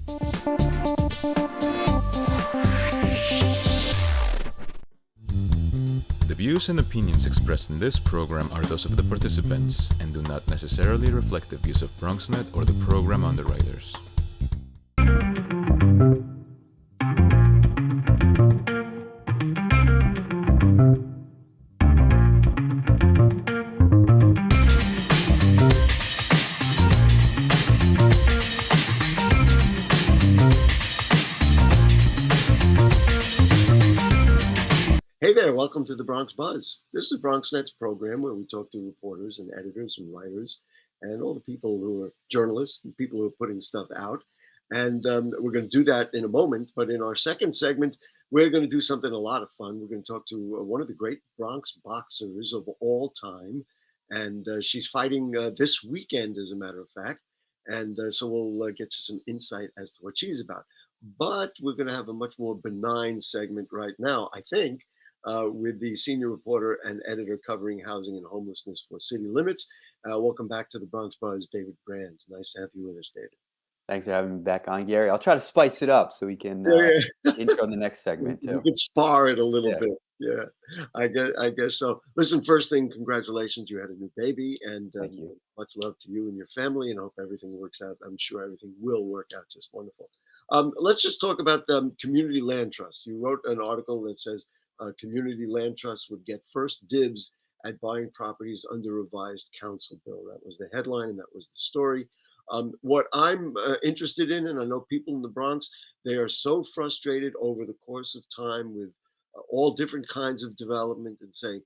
The views and opinions expressed in this program are those of the participants and do not necessarily reflect the views of BronxNet or the program underwriters. Hey there, welcome to the Bronx Buzz. This is BronxNet's program where we talk to reporters and editors and writers and all the people who are journalists and people who are putting stuff out. And we're going to do that in a moment. But in our second segment, we're going to do something a lot of fun. We're going to talk to one of the great Bronx boxers of all time. And she's fighting this weekend, as a matter of fact. And so we'll get you some insight as to what she's about. But we're going to have a much more benign segment right now, I think, with the senior reporter and editor covering housing and homelessness for City Limits. Welcome back to the Bronx Buzz, David Brand. Nice to have you with us, David. Thanks for having me back on, Gary. I'll try to spice it up so we can intro the next segment too. We could spar it a little bit. Yeah, I guess so. Listen, first thing, congratulations. You had a new baby, and Thank you. much love to you and your family, and I hope everything works out. I'm sure everything will work out just wonderful. Let's just talk about community land trust. You wrote an article that says community land trusts would get first dibs at buying properties under revised council bill. That was the headline and that was the story. What I'm interested in, and I know people in the Bronx, they are so frustrated over the course of time with all different kinds of development and say,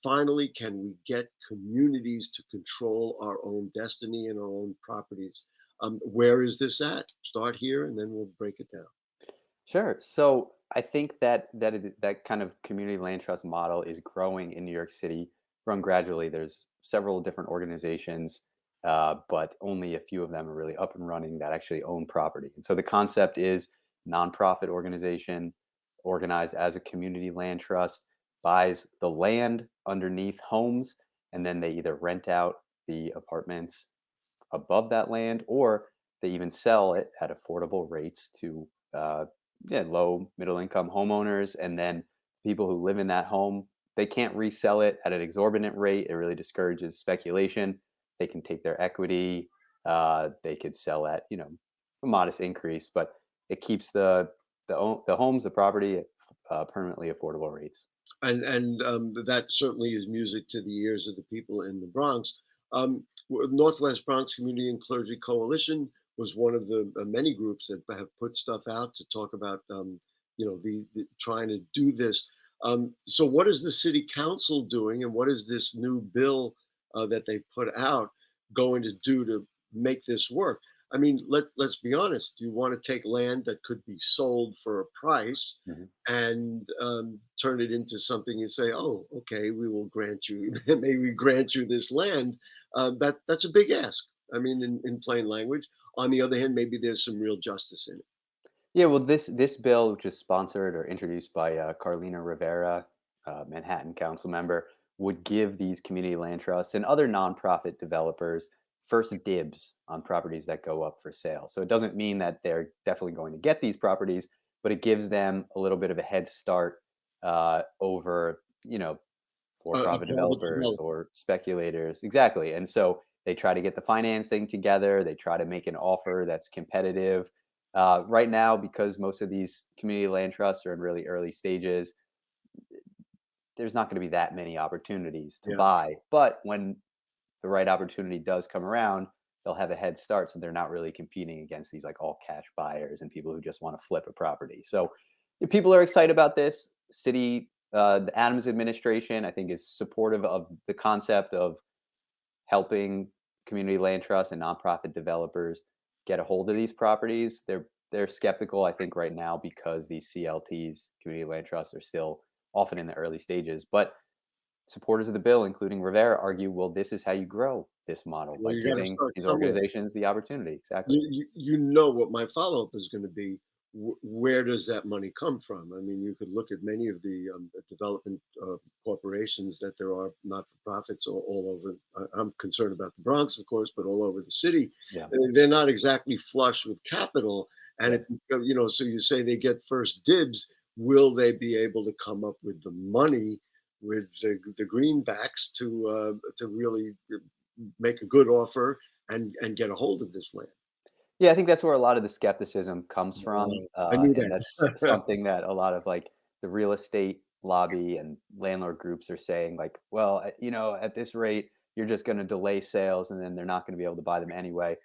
finally, can we get communities to control our own destiny and our own properties? Where is this at? Start here and then we'll break it down. Sure. So I think that kind of community land trust model is growing in New York City, growing gradually. There's several different organizations, but only a few of them are really up and running that actually own property. And so the concept is nonprofit organization organized as a community land trust, buys the land underneath homes, and then they either rent out the apartments above that land, or they even sell it at affordable rates to low middle income homeowners. And then people who live in that home, they can't resell it at an exorbitant rate. It really discourages speculation. They can take their equity. They could sell at a modest increase, but it keeps the homes, the property at permanently affordable rates. And that certainly is music to the ears of the people in the Bronx. Northwest Bronx Community and Clergy Coalition was one of the many groups that have put stuff out to talk about, the trying to do this. So what is the city council doing, and what is this new bill that they put out going to do to make this work? I mean, let's be honest. You want to take land that could be sold for a price and turn it into something and say, oh, okay, we will grant you, maybe grant you this land. That's a big ask. I mean, in plain language. On the other hand, maybe there's some real justice in it. Yeah, well, this bill, which is sponsored or introduced by Carlina Rivera, Manhattan council member, would give these community land trusts and other nonprofit developers first dibs on properties that go up for sale. So it doesn't mean that they're definitely going to get these properties, but it gives them a little bit of a head start over, for-profit developers or speculators. Exactly. And so they try to get the financing together. They try to make an offer that's competitive. Right now, because most of these community land trusts are in really early stages, there's not going to be that many opportunities to buy. But when the right opportunity does come around, they'll have a head start. So they're not really competing against these like all cash buyers and people who just want to flip a property. So if people are excited about this. The Adams administration, I think, is supportive of the concept of helping community land trusts and nonprofit developers get a hold of these properties. They're skeptical, I think, right now because these CLTs, community land trusts, are still often in the early stages. But supporters of the bill, including Rivera, argue, well, this is how you grow this model, by giving these organizations the opportunity. Exactly. You know what my follow-up is going to be. Where does that money come from? I mean, you could look at many of the development corporations that there are not-for-profits all over. I'm concerned about the Bronx, of course, but all over the city. Yeah. They're not exactly flush with capital. And Yeah. if so you say they get first dibs, will they be able to come up with the money with the greenbacks to really make a good offer and get a hold of this land? Yeah, I think that's where a lot of the skepticism comes from, I knew and that's that. something that a lot of, like, the real estate lobby and landlord groups are saying, like, "Well, at this rate, you're just gonna delay sales, and then they're not gonna be able to buy them anyway."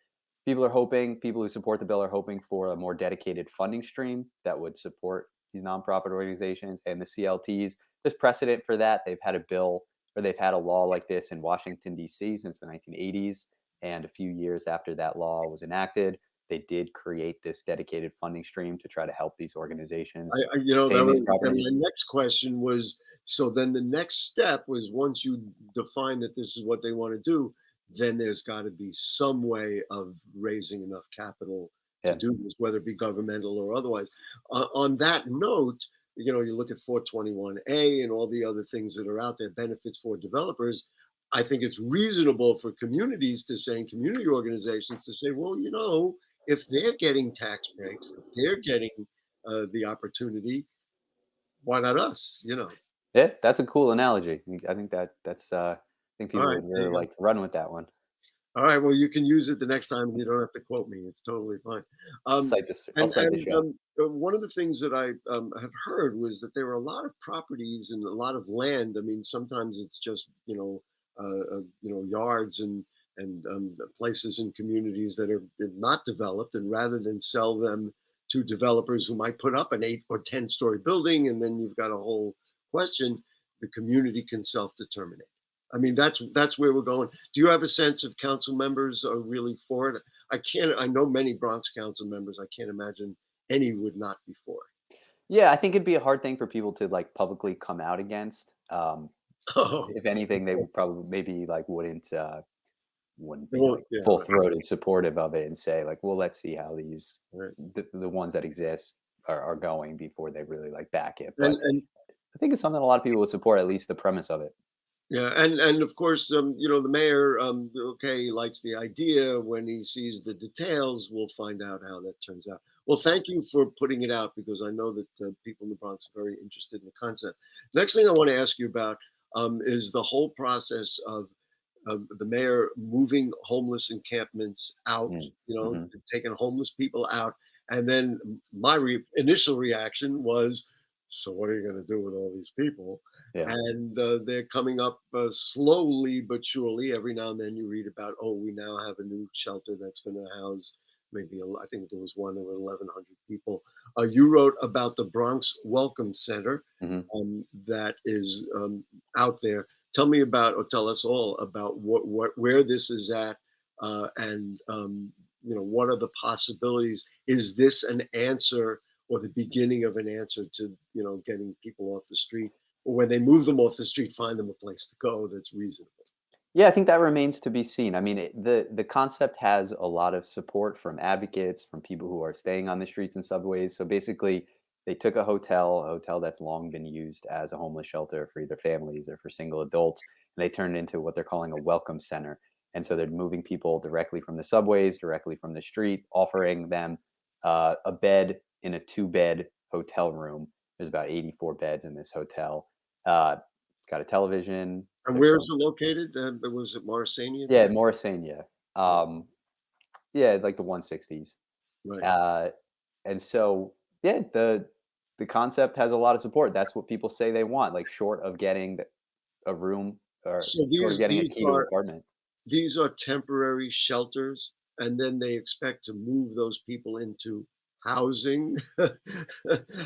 People who support the bill are hoping for a more dedicated funding stream that would support these nonprofit organizations and the CLTs. There's precedent for that. They've had a bill or they've had a law like this in Washington, D.C. since the 1980s, and a few years after that law was enacted, they did create this dedicated funding stream to try to help these organizations That obtain these was then my properties. next question was, so then the next step was once you define that this is what they want to do, then there's got to be some way of raising enough capital to Yeah. do this, whether it be governmental or otherwise. On that note, you look at 421A and all the other things that are out there, benefits for developers. I think it's reasonable for communities to say, and community organizations to say, well, if they're getting tax breaks, if they're getting the opportunity, why not us? Yeah, that's a cool analogy. I think I think All people right, would there really you go. like to run with that one. All right, well, you can use it the next time. You don't have to quote me. It's totally fine. Um, I'll and cite the and show. one of the things that I have heard was that there were a lot of properties and a lot of land. I mean, sometimes it's just yards and places and communities that are not developed, and rather than sell them to developers who might put up an 8 or 10 story building, and then you've got a whole question, the community can self-determine. I mean, that's where we're going. Do you have a sense of council members are really for it? I know many Bronx council members. I can't imagine any would not be for Yeah, I think it'd be a hard thing for people to, like, publicly come out against. it. Oh, If anything, they would probably maybe, like, wouldn't be, well, like, yeah, right, full-throated supportive of it and say, like, "Well, let's see how these right. the ones that exist are going before they really, like, back it." And But and I think it's something a lot of people would support, at least the premise of it. yeah, and of course, the mayor, okay, he likes the idea. When he sees the details, we'll find out how that turns out. Well, thank you for putting it out because I know that people in the Bronx are very interested in the concept. Next thing I want to ask you about is the whole process of the mayor moving homeless encampments out, Mm, mhm. taking homeless people out. And then my initial reaction was, so what are you going to do with all these people? Yeah. And they're coming up slowly but surely. Every now and then you read about, oh, we now have a new shelter that's going to house maybe, I think there was one, there were 1,100 people. You wrote about the Bronx Welcome Center Mhm. that is out there. Tell me about, or tell us all about where this is at, and what are the possibilities? Is this an answer or the beginning of an answer to getting people off the street, or when they move them off the street, find them a place to go that's reasonable? Yeah, I think that remains to be seen. I mean, the concept has a lot of support from advocates, from people who are staying on the streets and subways. So basically, they took a hotel that's long been used as a homeless shelter for either families or for single adults, and they turned it into what they're calling a welcome center. And so they're moving people directly from the subways, directly from the street, offering them a bed in a two-bed hotel room. There's about 84 beds in this hotel. It's got a television. And There's where is some it located? Was it Morrisania? yeah, Morrisania. Yeah, Yeah, like the 160s. right. Uh, and so, yeah, the concept has a lot of support. That's what people say they want, like short of getting a room or So short of these getting a these key to an are apartment. these are temporary shelters, and then they expect to move those people into housing.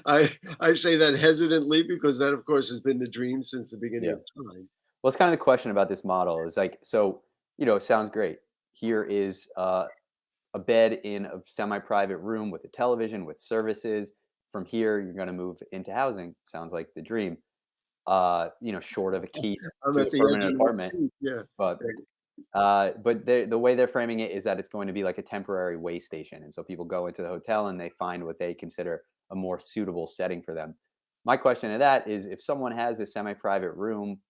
I say that hesitantly because that, of course, has been the dream since the beginning Yeah. of time. Well, it's kind of the question about this model is like, so, it sounds great. Here is a bed in a semi-private room with a television with services. From here, you're going to move into housing. Sounds like the dream. Short of a key I'm to at a the edge permanent of my apartment. seat. Yeah. But the way they're framing it is that it's going to be like a temporary way station, and so people go into the hotel and they find what they consider a more suitable setting for them. My question to that is, if someone has a semi-private room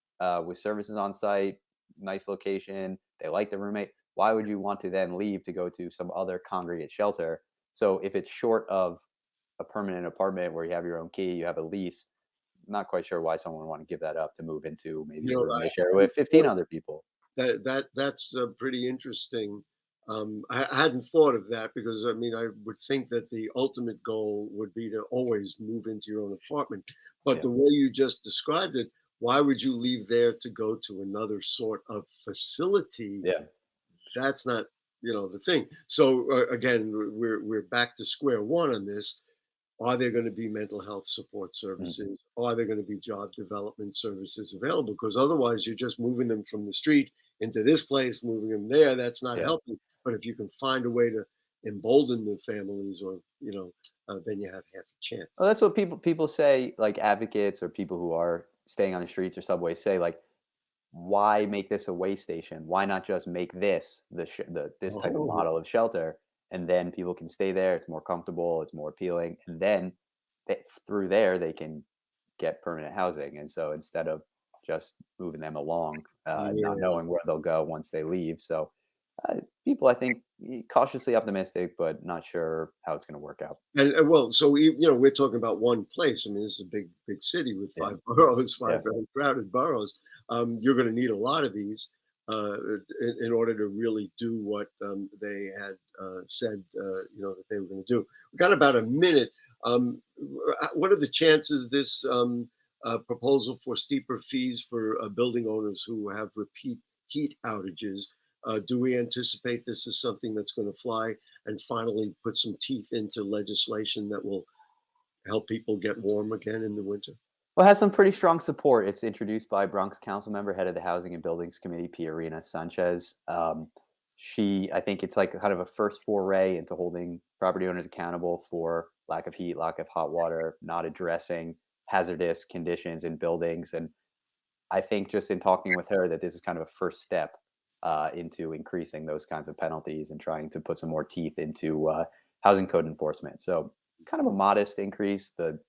with services on site, nice location, they like the roommate, why would you want to then leave to go to some other congregate shelter So if it's short of a permanent apartment where you have your own key, you have a lease, not quite sure why someone would want to give that up to move into maybe You a know, room they share with 15 other people. that's pretty interesting. I hadn't thought of that because I mean I would think that the ultimate goal would be to always move into your own apartment. But Yeah. the way you just described it, why would you leave there to go to another sort of facility? Yeah. That's not, the thing. So again, we're back to square one on this. Are there going to be mental health support Mhm. services? Are there going to be job development services available? Because otherwise, you're just moving them from the street into this place, moving them there. That's not Yeah. helping. But if you can find a way to embolden the families, or then you have half a chance. Well, that's what people say, like advocates or people who are staying on the streets or subways say, like, why make this a way station? Why not just make this this type of Oh, model of shelter, and then people can stay there. It's more comfortable. It's more appealing, and then through there they can get permanent housing. And so instead of just moving them along, not yeah. knowing where they'll go once they leave, so people, I think, cautiously optimistic, but not sure how it's going to work out. And well, so we're talking about one place. I mean, this is a big city with Yeah, five boroughs, yeah, five very crowded boroughs. You're going to need a lot of these in order to really do what they had said, that they were going to do. We got about a minute. What are the chances this proposal for steeper fees for building owners who have repeat heat outages? Do we anticipate this is something that's going to fly and finally put some teeth into legislation that will help people get warm again in the winter? well, it has some pretty strong support. It's introduced by Bronx Council member, head of the Housing and Buildings Committee, Piarina Sanchez. I think it's like kind of a first foray into holding property owners accountable for lack of heat, lack of hot water, not addressing hazardous conditions in buildings. And I think just in talking with her that this is kind of a first step into increasing those kinds of penalties and trying to put some more teeth into housing code enforcement. So kind of a modest increase. The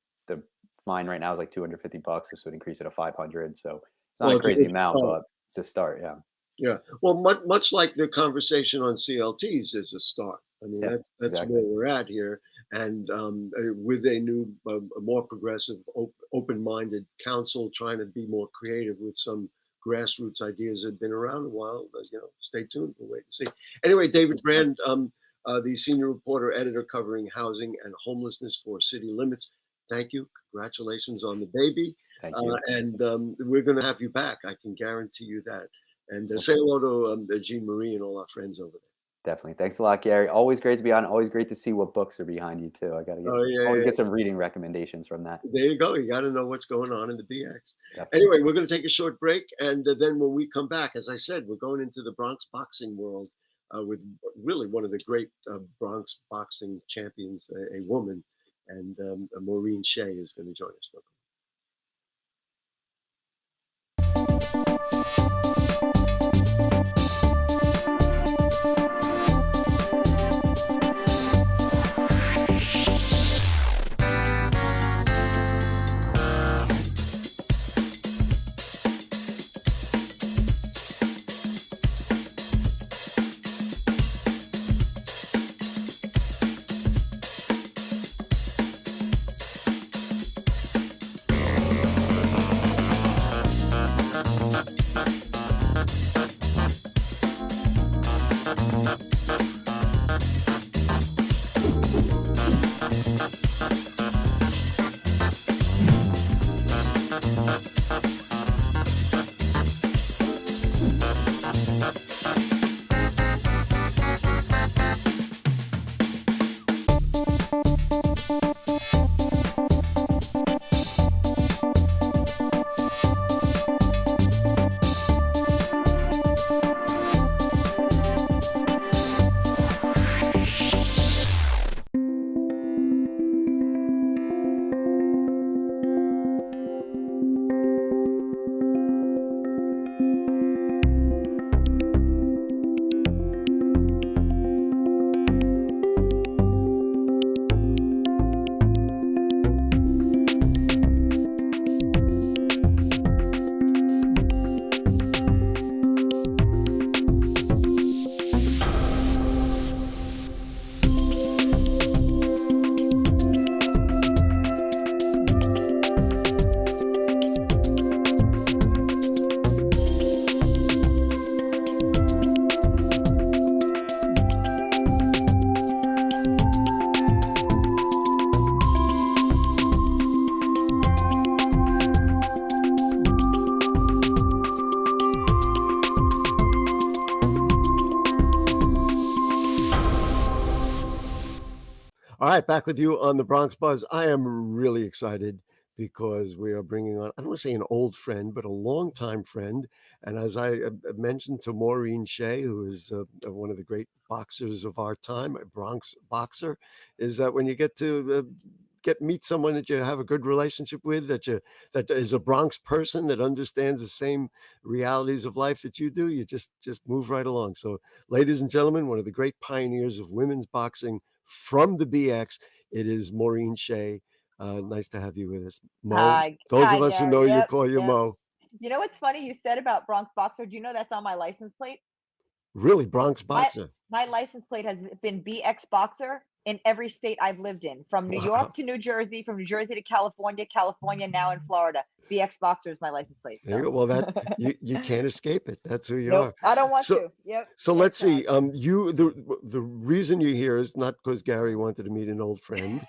fine right now is like $250. This would increase it to 500. So it's not Well, a it's a crazy good amount, start. but it's a start. Yeah. Yeah. Well, much like the conversation on CLTs is a start. I mean, Yeah. that's Exactly. where we're at here. And with a new, a more progressive, open-minded council trying to be more creative with some grassroots ideas that have been around a while, stay tuned. We'll wait and see. Anyway, David Brand, the senior reporter, editor covering housing and homelessness for City Limits. Thank you. Congratulations on the baby. Thank you. And we're going to have you back. I can guarantee you that. And Well, say hello to Jean Marie and all our friends over there. definitely. Thanks a lot, Gary. Always great to be on. Always great to see what books are behind you too. I gotta get Oh some, yeah, always yeah. get some reading recommendations from that. There you go. You got to know what's going on in the BX. Definitely. Anyway, we're going to take a short break, and then when we come back, as I said, we're going into the Bronx boxing world with really one of the great Bronx boxing champions, a woman, and Maureen Shea is going to join us. right, back with you on the Bronx Buzz. I am really excited because we are bringing on, I don't want to say an old friend, but a longtime friend. And as I mentioned to Maureen Shea, who is one of the great boxers of our time, a Bronx boxer, is that when you get to meet someone that you have a good relationship with, that is a Bronx person that understands the same realities of life that you do, you just move right along. So, ladies and gentlemen, one of the great pioneers of women's boxing from the BX. It is Maureen Shea. Nice to have you with us, Mo. Those Hi, of us who Gary. know you Yep, call you yep. Mo. You know what's funny? You said about Bronx Boxer. Do you know that's on my license plate? Really, Bronx My boxer. my license plate has been BX Boxer in every state I've lived in, from New York Wow. to New Jersey, from New Jersey to California, California now in Florida. BX Boxer is my license plate. There you So go. Well, that you can't escape it. That's who you nope, are. I don't want So to. Yep, so yep, let's see. proud. The reason you're here is not because Gary wanted to meet an old friend,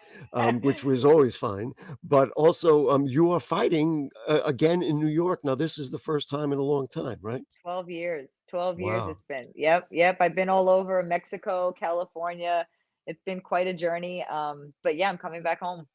which was always fine, but also you are fighting again in New York. Now, this is the first time in a long time, right? 12 years. 12 years Wow. it's been. Yep, yep. I've been all over Mexico, California. It's been quite a journey. But yeah, I'm coming back home.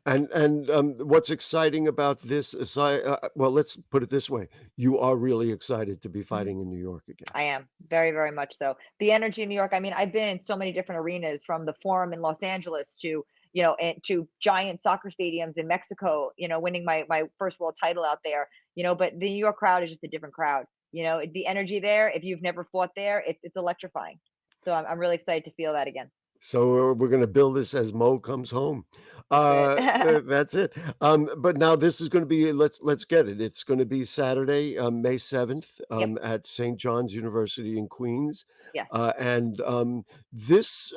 And what's exciting about this aside, well, let's put it this way: you are really excited to be Mhm. fighting in New York again. I am very, very much so. The energy in New York. I mean, I've been in so many different arenas, from the Forum in Los Angeles to, and to giant soccer stadiums in Mexico. Winning my first world title out there. But the New York crowd is just a different crowd. The energy there. If you've never fought there, it's electrifying. So I'm really excited to feel that again. So we're going to build this as Mo comes home. That's it. That's it. But now this is going to be let's get it. It's going to be Saturday, May 7th, Yep. at St. John's University in Queens, Yes. and this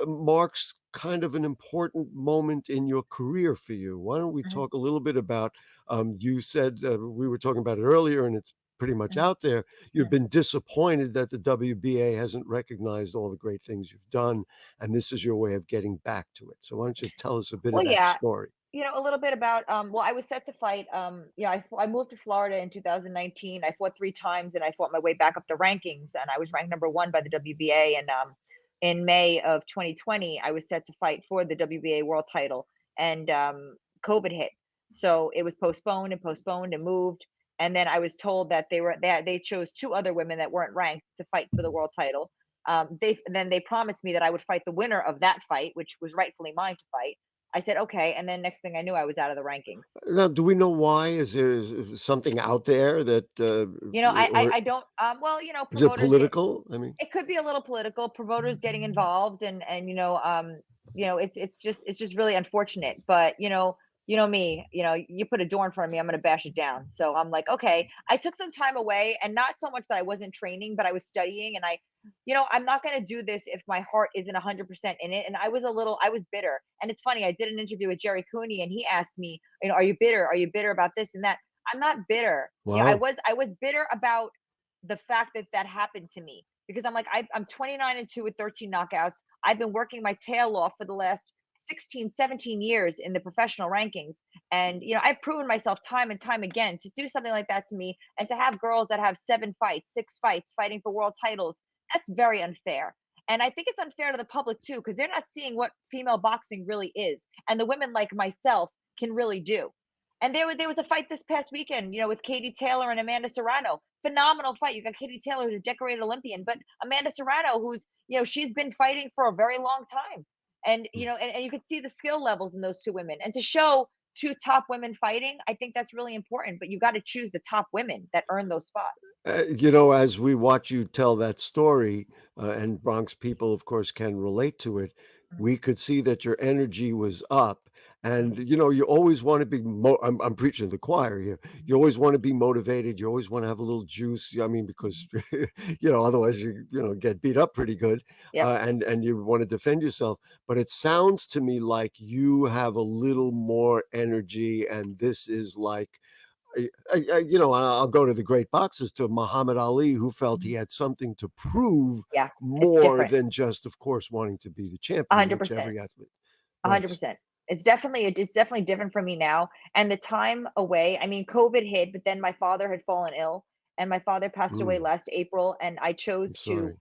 marks kind of an important moment in your career for you. Why don't we Mhm, talk a little bit about? You said we were talking about it earlier, and it's pretty much mhm, out there. You've mhm. been disappointed that the WBA hasn't recognized all the great things you've done, and this is your way of getting back to it. So why don't you tell us a bit of Well, that yeah. story? A little bit about, well, I was set to fight. I moved to Florida in 2019. I fought 3 times and I fought my way back up the rankings, and I was ranked number one by the WBA. And in May of 2020, I was set to fight for the WBA world title, and COVID hit. So it was postponed and moved. And then I was told that they chose 2 other women that weren't ranked to fight for the world title. They promised me that I would fight the winner of that fight, which was rightfully mine to fight. I said, "Okay," and then next thing I knew, I was out of the rankings. Now, do we know why? Is something out there that, I or don't, well, is it promoters get, political? I mean, it could be a little political, promoters getting involved, and it's just really unfortunate. But me, you put a door in front of me, I'm gonna bash it down. So I'm like, okay. I took some time away, and not so much that I wasn't training, but I was studying, and I'm not gonna do this if my heart isn't 100% in it. And I was bitter. And it's funny, I did an interview with Jerry Cooney, and he asked me, are you bitter? Are you bitter about this and that? I'm not bitter. wow. I was bitter about the fact that that happened to me, because I'm 29-2 with 13 knockouts. I've been working my tail off for the last 16, 17 years in the professional rankings. And, I've proven myself time and time again to do something like that to me, and to have girls that have 7 fights, 6 fights fighting for world titles. That's very unfair. And I think it's unfair to the public too, because they're not seeing what female boxing really is, and the women like myself can really do. And there was a fight this past weekend, with Katie Taylor and Amanda Serrano. Phenomenal fight. You got Katie Taylor, who's a decorated Olympian, but Amanda Serrano, who's, she's been fighting for a very long time. And, and you could see the skill levels in those 2 women. And to show 2 top women fighting, I think that's really important. But you got to choose the top women that earn those spots. As we watch you tell that story, and Bronx people, of course, can relate to it, Mhm, we could see that your energy was up. And, mhm, you always want to be, I'm preaching to the choir here. You always want to be motivated. You always want to have a little juice. I mean, because, mhm. otherwise get beat up pretty good, Yep. and you want to defend yourself. But it sounds to me like you have a little more energy, and this is like, I'll go to the great boxers, to Muhammad Ali, who felt he Mhm. had something to prove Yeah. It's more different. than just, of course, wanting to be the champion, which 100%. every athlete wants. 100%. It's definitely different for me now. And the time away, I mean, COVID hit, but then my father had fallen ill, and my father passed away Mm, last April, and I I'm chose to sorry.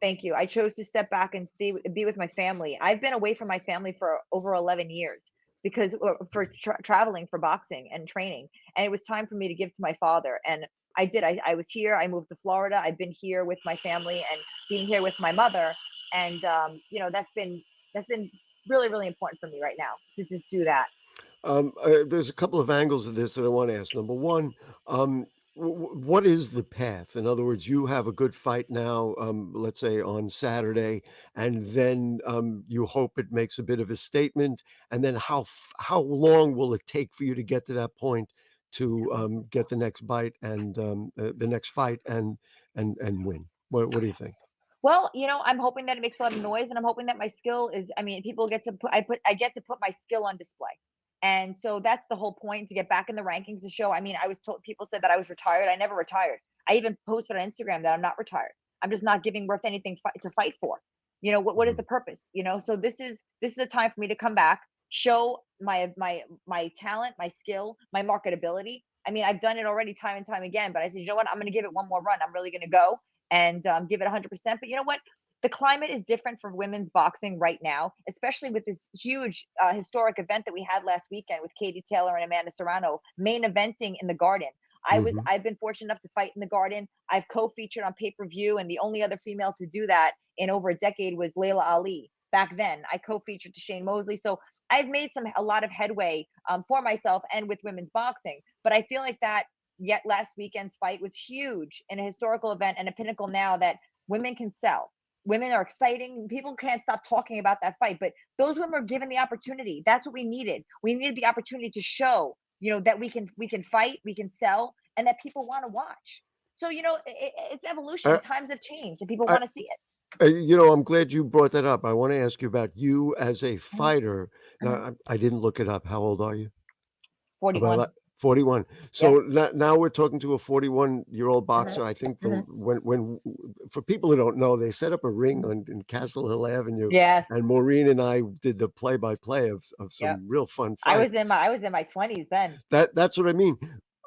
Thank you. I chose to step back and be with my family. I've been away from my family for over 11 years because for traveling for boxing and training, and it was time for me to give to my father. And I did. I was here. I moved to Florida. I've been here with my family and being here with my mother, and that's been really really important for me right now to just do that. There's a couple of angles of this that I want to ask. Number one, what is the path? In other words, you have a good fight now, let's say on Saturday, and then you hope it makes a bit of a statement. And then how long will it take for you to get to that point to get the next bite and the next fight and win? What do you think? Well, I'm hoping that it makes a lot of noise, and I'm hoping that my skill is, I mean, people get to I get to put my skill on display. And so that's the whole point, to get back in the rankings to show. I mean, I was told, people said that I was retired. I never retired. I even posted on Instagram that I'm not retired. I'm just not giving birth anything to fight for. What is Mhm. the purpose? So this is a time for me to come back, show my talent, my skill, my marketability. I mean, I've done it already time and time again, but I said, you know what? I'm going to give it one more run. I'm really going to go and give it 100%. But you know what? The climate is different for women's boxing right now, especially with this huge historic event that we had last weekend with Katie Taylor and Amanda Serrano main eventing in the Garden. Mhm. I've been fortunate enough to fight in the Garden. I've co-featured on pay-per-view, and the only other female to do that in over a decade was Layla Ali. Back then, I co-featured to Shane Mosley, so I've made a lot of headway for myself and with women's boxing. But I feel like that yet last weekend's fight was huge and a historical event and a pinnacle now that women can sell. Women are exciting. People can't stop talking about that fight, but those women were given the opportunity. That's what we needed. We needed the opportunity to show, that we can fight, we can sell, and that people want to watch. So, it's evolution. I, Times have changed, and people I, want to see it. I'm glad you brought that up. I want to ask you about you as a Mhm, fighter. Now, mhm. I didn't look it up. How old are you? About 41. 41. Yeah. So now we're talking to a 41-year-old Mhm, boxer. I think mhm. when for people who don't know, they set up a ring Mhm. in Castle Hill Avenue, Yes. and Maureen and I did the play-by-play of Yep. some real fun I fights. was in my 20s then. That's what I mean.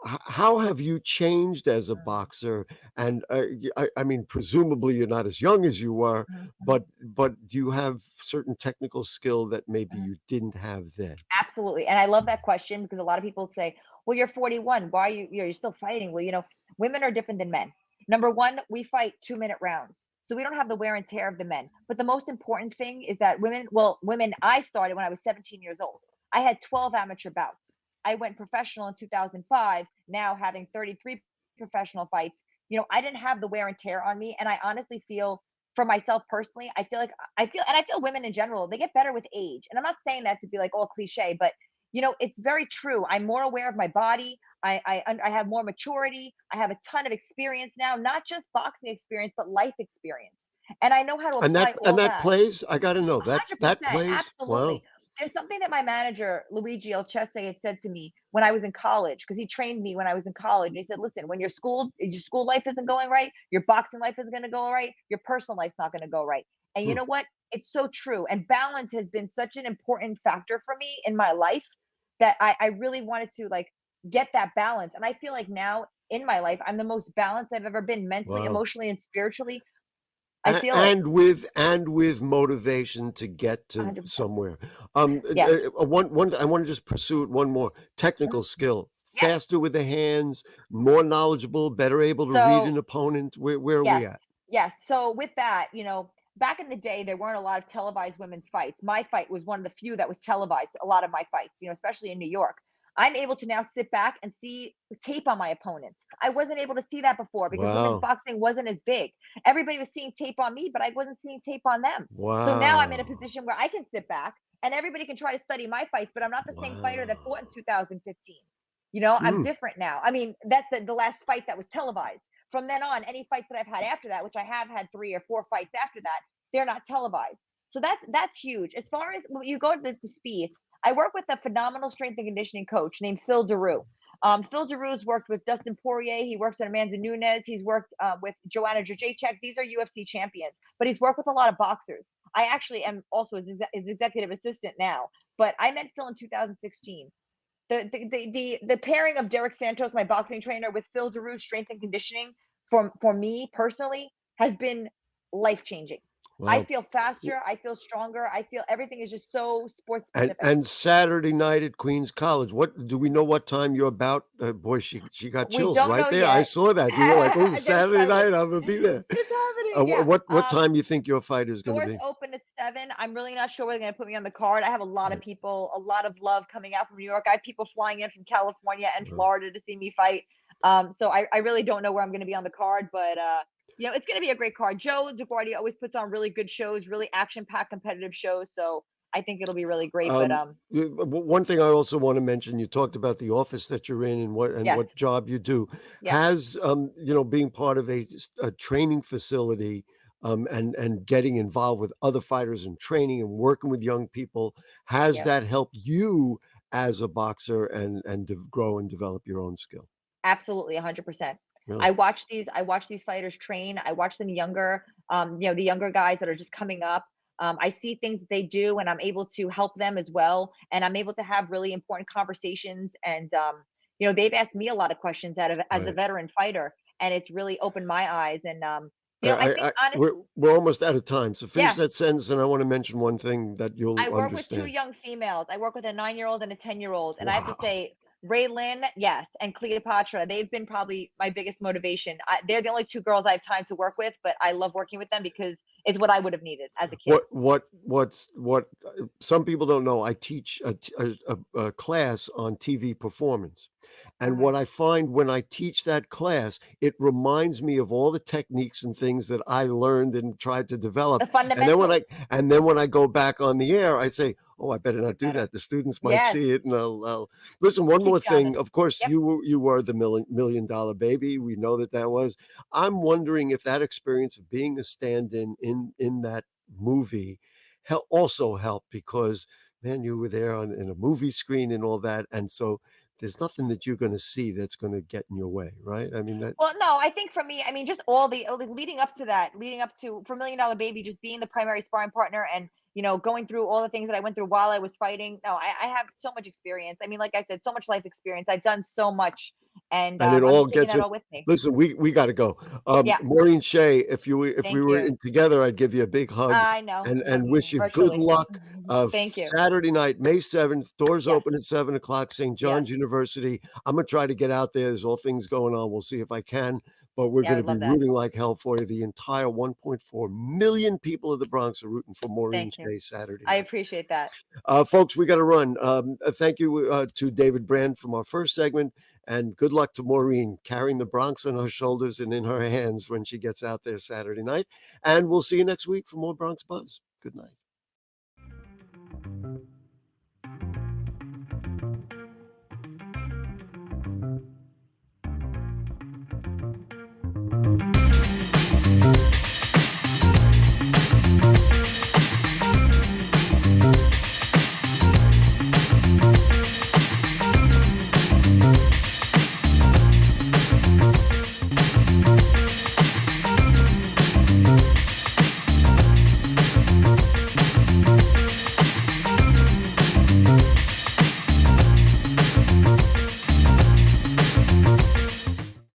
How have you changed as a Mhm, boxer? And I mean, presumably you're not as young as you were, mhm, mhm, but do you have certain technical skill that maybe mhm. you didn't have then? Absolutely. And I love that question because a lot of people say, well, you're 41. Why are you're still fighting? Well, women are different than men. Number one, we fight 2-minute rounds. So we don't have the wear and tear of the men. But the most important thing is that women, I started when I was 17 years old. I had 12 amateur bouts. I went professional in 2005, now having 33 professional fights. I didn't have the wear and tear on me. And I honestly feel, for myself personally, I feel women in general, they get better with age. And I'm not saying that to be like all cliche, but it's very true. I'm more aware of my body. I have more maturity. I have a ton of experience now, not just boxing experience, but life experience. And I know how to And apply and all that that. plays? I gotta know, that 100%, plays? absolutely. Wow. There's something that my manager, Luigi Elchese, had said to me when I was in college, because he trained me when I was in college. And he said, listen, when your school life isn't going right, your boxing life isn't going to go right, your personal life's not going to go right. And you Hmm. know what? It's so true. And balance has been such an important factor for me in my life that I really wanted to like get that balance. And I feel like now in my life, I'm the most balanced I've ever been, mentally, Wow. emotionally, and spiritually. I feel it And with motivation to get to 100%. somewhere. Yes. One I wanna just pursue it one more. Technical Mhm. skill, Yes. faster with the hands, more knowledgeable, better able to read So an opponent. Where are we yes, at? yes. So with that, back in the day, there weren't a lot of televised women's fights. My fight was one of the few that was televised, a lot of my fights, especially in New York. I'm able to now sit back and see tape on my opponents. I wasn't able to see that before because women's Wow. boxing wasn't as big. Everybody was seeing tape on me, but I wasn't seeing tape on them. So now I'm in a Wow. position where I can sit back and everybody can try to study my fights, but I'm not the same fighter that fought in Wow. 2015. I'm Mm. different now. I mean, that's the last fight that was televised. From then on, any fights that I've had after that, which I have had 3 or 4 fights after that, they're not televised. So that's huge. As far as when you go to the speed, I work with a phenomenal strength and conditioning coach named Phil Daru. Phil Daru's worked with Dustin Poirier. He works with Amanda Nunes. He's worked with Joanna Jacek. These are UFC champions, but he's worked with a lot of boxers. I actually am also his executive assistant now. But I met Phil in 2016. The pairing of Derek Santos, my boxing trainer, with Phil Daru's strength and conditioning for me personally has been life changing. I Wow. feel faster. I feel stronger. I feel everything is just so sports And specific. and Saturday night at Queens College. What do we know what time you're about? Boy, she got We chills don't right know there. I yet. saw that. You were like, "Oh, They're Saturday excited. night, I'm gonna be there." It's happening. Yeah. What time you think your fight is gonna Doors be? open at 7. I'm really not sure where they're gonna put me on the card. I have a lot of Right. people, a lot of love coming out from New York. I have people flying in from California and Wow. Florida to see me fight. So I really don't know where I'm gonna be on the card, but it's gonna be a great card. Joe DeGuardia always puts on really good shows, really action-packed, competitive shows. So I think it'll be really great. But One thing I also want to mention, you talked about the office that you're in and yes, what job you do. yeah, Has being part of a training facility and getting involved with other fighters and training and working with young people, has yeah. that helped you as a boxer and grow and develop your own skill? Absolutely, 100%. Really? I watch these fighters train. I watch them younger, the younger guys that are just coming up. I see things that they do, and I'm able to help them as well. And I'm able to have really important conversations. And they've asked me a lot of questions out of as a Right. veteran fighter, and it's really opened my eyes. And I think I honest, we're almost out of time. So finish yeah. that sentence, and I want to mention one thing that I you'll work with 2 understand. young females. I work with a 9-year-old and a 10-year-old, and I have to Wow. say, Raylin, yes, and Cleopatra, they've been probably my biggest motivation. They're the only 2 girls I have time to work with, but I love working with them because it's what I would have needed as a kid. What some people don't know, I teach a class on TV performance. And Okay. what I find when I teach that class, it reminds me of all the techniques and things that I learned and tried to develop. The And then when I fundamentals. and then when I go back on the air, I say, "Oh, I better not do Better. that. The students might Yes, see it." And I'll listen. One more keeps you thing. honest. Of course, Yep. you were the million dollar baby. We know that was. I'm wondering if that experience of being a stand-in in that movie also helped because man, you were there in a movie screen and all that, and so there's nothing that you're going to see that's going to get in your way, right? I mean that. Well, no, I think for me, I mean, just all the leading up to that, leading up to for Million Dollar Baby, just being the primary sparring partner and going through all the things that I went through while I was fighting. No, I have so much experience. I mean, like I said, so much life experience. I've done so much, and And it I'm all just taking gets that it. all with me. Listen, we got to go. Yeah, Maureen Shea, if we thank were you. in together, I'd give you a big hug I know, and hug you wish you good virtually. luck. Thank you. Saturday night, May 7th, doors Yes, open at 7 o'clock, St. yes, John's University. I'm gonna try to get out there. There's all things going on. We'll see if I can, but we're yeah, I gonna would be love that. rooting like hell for you. The entire 1.4 million people of the Bronx are rooting for Maureen Thank you. Shea Saturday I night. appreciate that. Folks, we got to run. Thank you to David Brand from our first segment, and good luck to Maureen carrying the Bronx on her shoulders and in her hands when she gets out there Saturday night. And we'll see you next week for more Bronx Buzz. Good night.